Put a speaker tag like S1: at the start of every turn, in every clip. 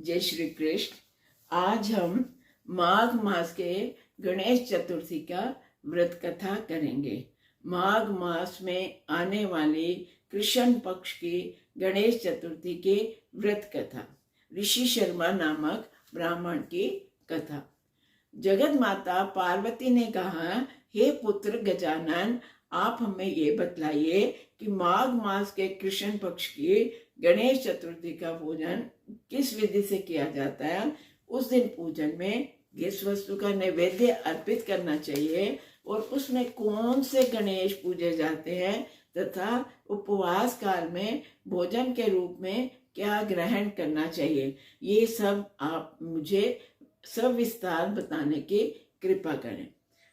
S1: जय श्री कृष्ण। आज हम माघ मास के गणेश चतुर्थी का व्रत कथा करेंगे। माघ मास में आने वाली कृष्ण पक्ष की गणेश चतुर्थी की व्रत कथा, ऋषि शर्मा नामक ब्राह्मण की कथा। जगत माता पार्वती ने कहा, हे पुत्र गजानन, आप हमें ये बतलाइए कि माघ मास के कृष्ण पक्ष की गणेश चतुर्थी का पूजन किस विधि से किया जाता है। उस दिन पूजन में किस वस्तु का नैवेद्य अर्पित करना चाहिए और उसमें कौन से गणेश पूजे जाते हैं तथा उपवास काल में भोजन के रूप में क्या ग्रहण करना चाहिए, ये सब आप मुझे सविस्तार बताने की कृपा करें।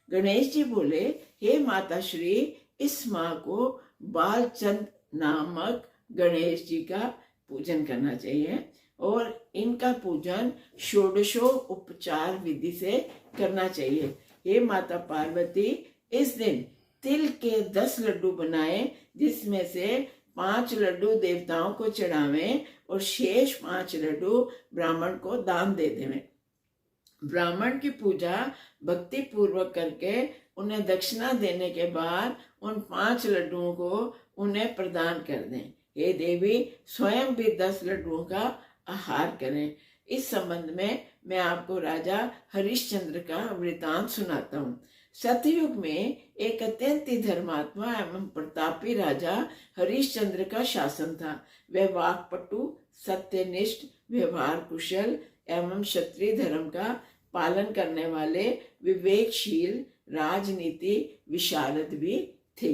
S1: गणेश जी बोले, हे माता श्री, इस माह को बालचंद नामक गणेश जी का पूजन करना चाहिए और इनका पूजन षोडशो उपचार विधि से करना चाहिए। हे माता पार्वती, इस दिन तिल के 10 लड्डू बनाए, जिसमें से 5 लड्डू देवताओं को चढ़ावें और शेष 5 लड्डू ब्राह्मण को दान दे देवें। ब्राह्मण की पूजा भक्ति पूर्वक करके उन्हें दक्षिणा देने के बाद उन 5 लड्डुओं को उन्हें प्रदान कर दें। हे देवी, स्वयं भी 10 लड्डुओं का आहार करें। इस संबंध में मैं आपको राजा हरिश्चंद्र का वृतांत सुनाता हूँ। सतयुग में एक अत्यंत ही धर्मात्मा एवं प्रतापी राजा हरिश्चंद्र का शासन था। वह वाक्पटु, सत्यनिष्ठ, व्यवहार कुशल एवं क्षत्रिय धर्म का पालन करने वाले विवेकशील राजनीति विशारद भी थे।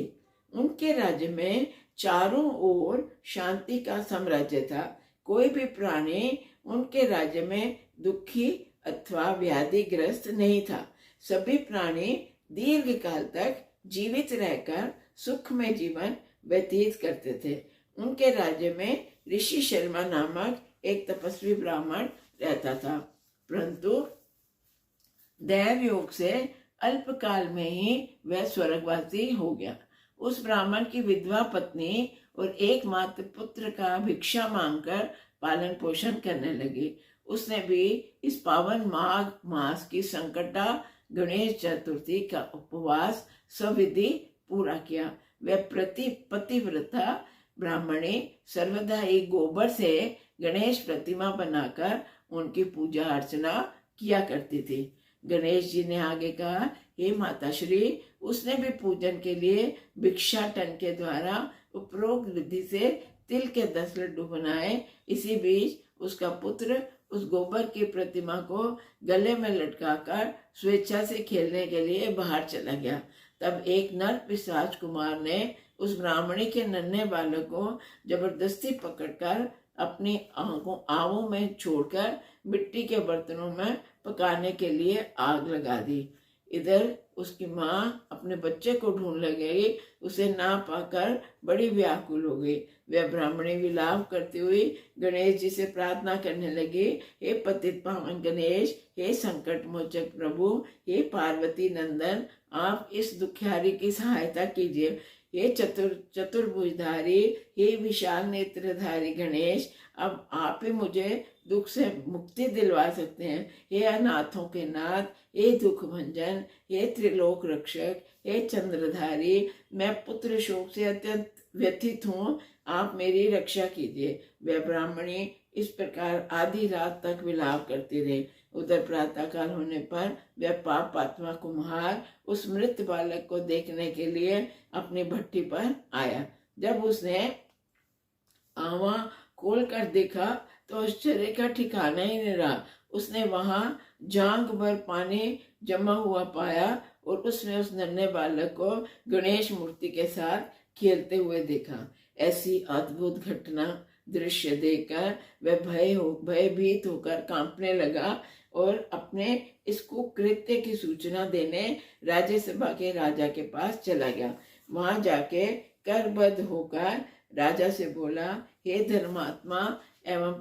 S1: उनके राज्य में चारों ओर शांति का साम्राज्य था। कोई भी प्राणी उनके राज्य में दुखी अथवा व्याधिग्रस्त नहीं था। सभी प्राणी दीर्घ काल तक जीवित रहकर सुखमय जीवन व्यतीत करते थे। उनके राज्य में ऋषि शर्मा नामक एक तपस्वी ब्राह्मण रहता था, परंतु दैव योग से अल्पकाल में ही वह स्वर्गवासी हो गया। उस ब्राह्मण की विधवा पत्नी और एकमात्र पुत्र का भिक्षा मांगकर पालन पोषण करने लगी। उसने भी इस पावन माघ मास की संकटा गणेश चतुर्थी का उपवास सविधि पूरा किया। वह पतिव्रता ब्राह्मणी सर्वदा एक गोबर से गणेश प्रतिमा बनाकर उनकी पूजा अर्चना किया करती थी। गणेश जी ने आगे कहा, हे माता श्री, उसने भी पूजन के लिए भिक्षाटन के द्वारा उपरोक्त विधि से तिल के 10 लड्डू बनाए। इसी बीच उसका पुत्र उस गोबर की प्रतिमा को गले में लटकाकर स्वेच्छा से खेलने के लिए बाहर चला गया। तब एक नर पिशाच कुमार ने उस ब्राह्मणी के नन्हे बालक को जबरदस्ती पकड़कर अपनी आंखों में छोड़कर मिट्टी के बर्तनों में पकाने के लिए आग लगा दी। इधर उसकी माँ अपने बच्चे को ढूंढने गई, उसे ना पाकर बड़ी व्याकुल हो गई। वह ब्राह्मणी विलाप करती हुई गणेश जी से प्रार्थना करने लगी, हे पतित पावन गणेश, हे संकट मोचक प्रभु, हे पार्वती नंदन, आप इस दुखियारी की सहायता कीजिए। हे चतुर्भुजधारी, हे विशाल नेत्रधारी गणेश, अब आप ही मुझे दुख से मुक्ति दिलवा सकते हैं। हे अनाथों के नाथ, हे दुख भंजन, हे त्रिलोक रक्षक, हे चंद्रधारी, मैं पुत्र शोक से अत्यंत व्यथित हूँ, आप मेरी रक्षा कीजिए। वह ब्राह्मणी इस प्रकार आधी रात तक विलाप करती रही। उधर प्रातः काल होने पर वह पाप आत्मा कुम्हार उस मृत बालक को देखने के लिए अपनी भट्टी पर आया। जब उसने आवा खोल कर देखा तो आश्चर्य का ठिकाना ही नहीं रहा। उसने वहां जांग भर पानी जमा हुआ पाया और उसने उस नन्हे बालक को गणेश मूर्ति के साथ खेलते हुए देखा। ऐसी अद्भुत घटना दृश्य देखकर वह भयभीत होकर कांपने लगा और अपने इस कुकृत्य की सूचना देने राज्यसभा के राजा के पास चला गया। वहां जाके करबद्ध होकर राजा से बोला, हे धर्मात्मा एवं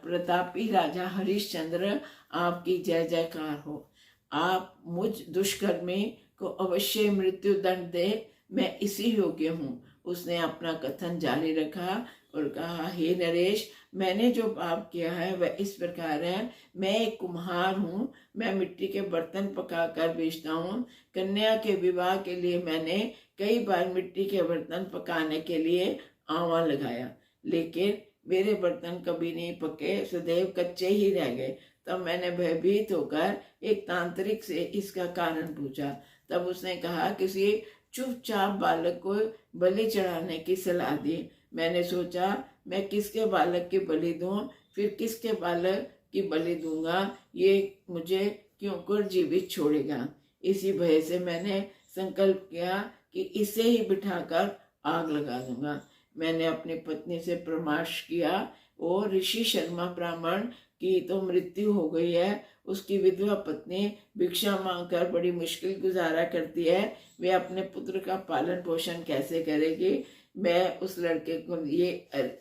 S1: प्रतापी राजा हरिश्चंद्र, आपकी जय जयकार हो। आप मुझ दुष्कर्मी को अवश्य मृत्यु दंड दे, मैं इसी योग्य हूँ। उसने अपना कथन जारी रखा और कहा, हे नरेश, मैंने जो पाप किया है वह इस प्रकार है। मैं एक कुम्हार हूँ, मैं मिट्टी के बर्तन पकाकर बेचता हूँ। कन्या के विवाह के लिए मैंने कई बार मिट्टी के बर्तन पकाने के लिए आंवला लगाया, लेकिन मेरे बर्तन कभी नहीं पके, सदैव कच्चे ही रह गए। तब मैंने भयभीत होकर एक तांत्रिक से इसका कारण पूछा। तब उसने कहा, किसी चुपचाप बालक को बलि चढ़ाने की सलाह दी। मैंने सोचा, मैं किसके बालक की बलि दूं, फिर किसके बालक की बलि दूंगा, ये मुझे क्यों कर जीवित छोड़ेगा। इसी भय से मैंने संकल्प किया कि इसे ही बिठाकर आग लगा दूंगा। मैंने अपनी पत्नी से परामर्श किया और ऋषि शर्मा ब्राह्मण की तो मृत्यु हो गई है, उसकी विधवा पत्नी भिक्षा मांगकर बड़ी मुश्किल गुजारा करती है। वे अपने पुत्र का पालन पोषण कैसे करेगी। मैं उस लड़के को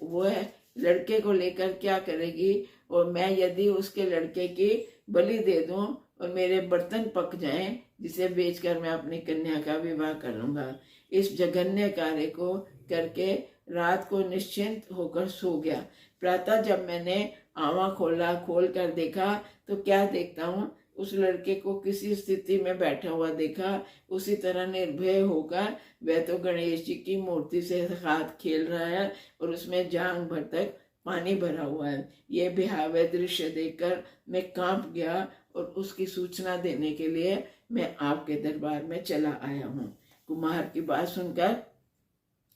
S1: वो है लड़के को लेकर क्या करेगी, और मैं यदि उसके लड़के की बलि दे दूं और मेरे बर्तन पक जाएं, जिसे बेचकर मैं अपनी कन्या का विवाह कर लूंगा। इस जघन्य कार्य को करके रात को निश्चिंत होकर सो गया। प्रातः जब मैंने आंवा खोल कर देखा तो क्या देखता हूँ, उस लड़के को किसी स्थिति में बैठा हुआ देखा। उसी तरह निर्भय होकर वह तो गणेश जी की मूर्ति से हाथ खेल रहा है और उसमें जांग भर तक पानी भरा हुआ है। यह भयावह दृश्य देखकर मैं कांप गया और उसकी सूचना देने के लिए मैं आपके दरबार में चला आया हूँ। कुम्हार की बात सुनकर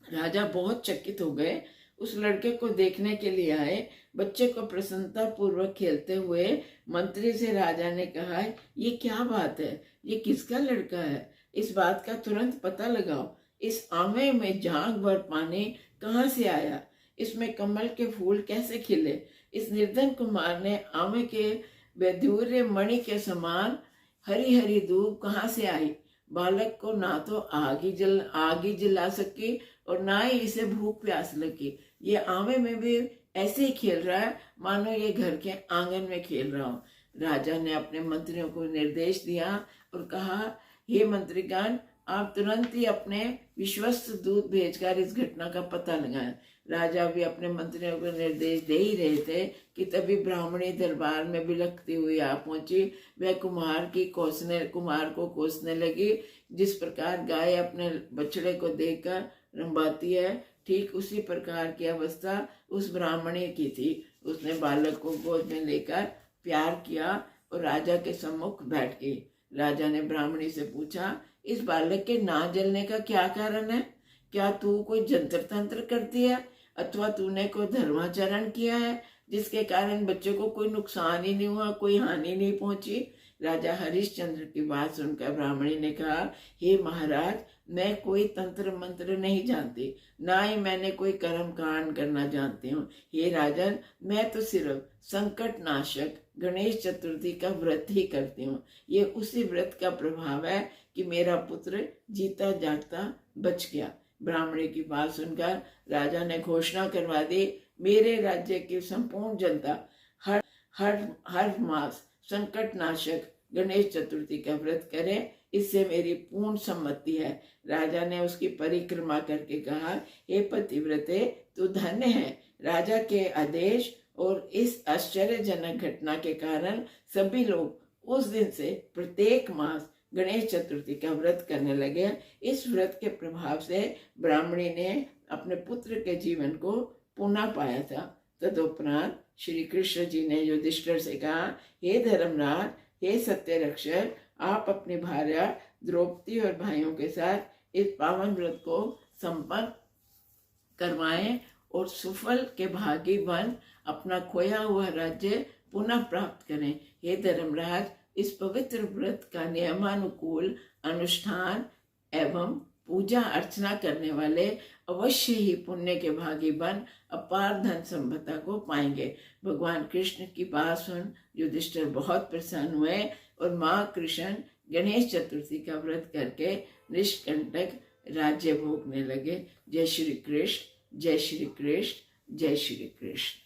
S1: राजा बहुत चकित हो गए। उस लड़के को देखने के लिए आए। बच्चे को प्रसन्नता पूर्वक खेलते हुए मंत्री से राजा ने कहा, ये क्या बात है, ये किसका लड़का है, इस बात का तुरंत पता लगाओ। इस आंवले में झाग भर पानी कहाँ से आया, इसमें कमल के फूल कैसे खिले। इस निर्धन कुमार ने आंवले के वैदूर्य मणि के समान हरी हरी धूप कहाँ से आई। बालक को ना तो आग ही जला सकी और ना ही इसे भूख प्यास लगी। ये आंवले में भी ऐसे ही खेल रहा है मानो ये घर के आंगन में खेल रहा हो। राजा ने अपने मंत्रियों को निर्देश दिया और कहा, हे मंत्रीगण, आप तुरंत ही अपने विश्वस्त दूत भेजकर इस घटना का पता लगाएं। राजा भी अपने मंत्रियों को निर्देश दे ही रहे थे कि तभी ब्राह्मणी दरबार में बिलखती हुई आ पहुंची। वह कुमार को कोसने लगी। जिस प्रकार गाय अपने बछड़े को देखकर रंबाती है, ठीक उसी प्रकार की अवस्था उस ब्राह्मणी की थी। उसने बालक को गोद में लेकर प्यार किया और राजा के सम्मुख बैठ गई। राजा ने ब्राह्मणी से पूछा, इस बालक के ना जलने का क्या कारण है? क्या तू कोई जंतर तंत्र करती है अथवा तूने कोई धर्माचरण किया है जिसके कारण बच्चे को कोई नुकसान ही नहीं हुआ, कोई हानि नहीं पहुंची? राजा हरिश्चंद्र की बात सुनकर ब्राह्मणी ने कहा, हे महाराज, मैं कोई तंत्र मंत्र नहीं जानती, ना ही मैंने कोई कर्म कांड करना जानती हूँ। हे राजन, मैं तो सिर्फ संकट नाशक गणेश चतुर्थी का व्रत ही करती हूँ। ये उसी व्रत का प्रभाव है कि मेरा पुत्र जीता जागता बच गया। ब्राह्मणी की बात सुनकर राजा ने घोषणा करवा दी, मेरे राज्य की संपूर्ण जनता हर मास संकट नाशक गणेश चतुर्थी का व्रत करे, इससे मेरी पूर्ण सम्मति है। राजा ने उसकी परिक्रमा करके कहा, हे पतिव्रते, तू धन्य है। राजा के आदेश और इस आश्चर्यजनक घटना के कारण सभी लोग उस दिन से प्रत्येक मास गणेश चतुर्थी का व्रत करने लगे। इस व्रत के प्रभाव से ब्राह्मणी ने अपने पुत्र के जीवन को पुनः पाया था। तदुपरांत श्री कृष्ण जी ने युधिष्ठिर से कहा, हे धर्मराज, हे सत्य रक्षक, आप अपनी भार्या द्रौपदी और भाइयों के साथ इस पावन व्रत को संपन्न करवाएं और सुफल के भागी बन अपना खोया हुआ राज्य पुनः प्राप्त करें। हे धर्मराज, इस पवित्र व्रत का नियमानुकूल अनुष्ठान एवं पूजा अर्चना करने वाले अवश्य ही पुण्य के भागी बन अपार धन संपदा को पाएंगे। भगवान कृष्ण की बात सुन युधिष्ठिर बहुत प्रसन्न हुए और माँ कृष्ण गणेश चतुर्थी का व्रत करके निष्कंटक राज्य भोगने लगे। जय श्री कृष्ण, जय श्री कृष्ण, जय श्री कृष्ण।